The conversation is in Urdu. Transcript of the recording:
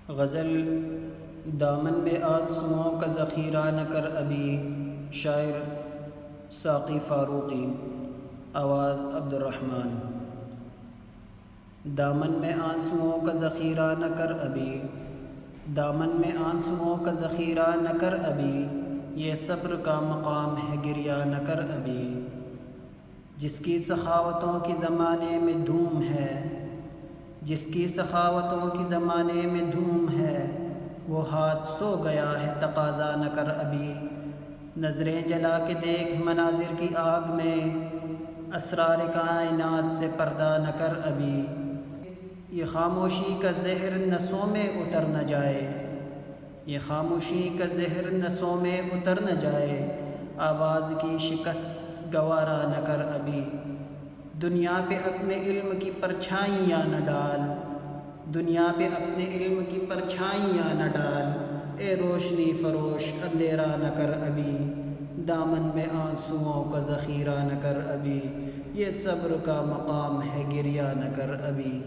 غزل دامن میں آنسوؤں کا ذخیرہ نہ کر ابھی، شاعر ساقی فاروقی، آواز عبدالرحمن۔ دامن میں آنسوؤں کا ذخیرہ نہ کر ابھی، دامن میں آنسوؤں کا ذخیرہ نہ کر ابھی، یہ صبر کا مقام ہے گریہ نہ کر ابھی۔ جس کی سخاوتوں کی زمانے میں دھوم ہے، جس کی سخاوتوں کی زمانے میں دھوم ہے، وہ ہاتھ سو گیا ہے تقاضا نہ کر ابھی۔ نظریں جلا کے دیکھ مناظر کی آگ میں، اسرار کائنات سے پردہ نہ کر ابھی۔ یہ خاموشی کا زہر نسوں میں اتر نہ جائے، یہ خاموشی کا زہر نسوں میں اتر نہ جائے، آواز کی شکست گوارا نہ کر ابھی۔ دنیا پہ اپنے علم کی پرچھائیاں نہ ڈال، دنیا پہ اپنے علم کی پرچھائیاں نہ ڈال، اے روشنی فروش اندھیرا نہ کر ابھی۔ دامن میں آنسوؤں کا ذخیرہ نہ کر ابھی، یہ صبر کا مقام ہے گریہ نہ کر ابھی۔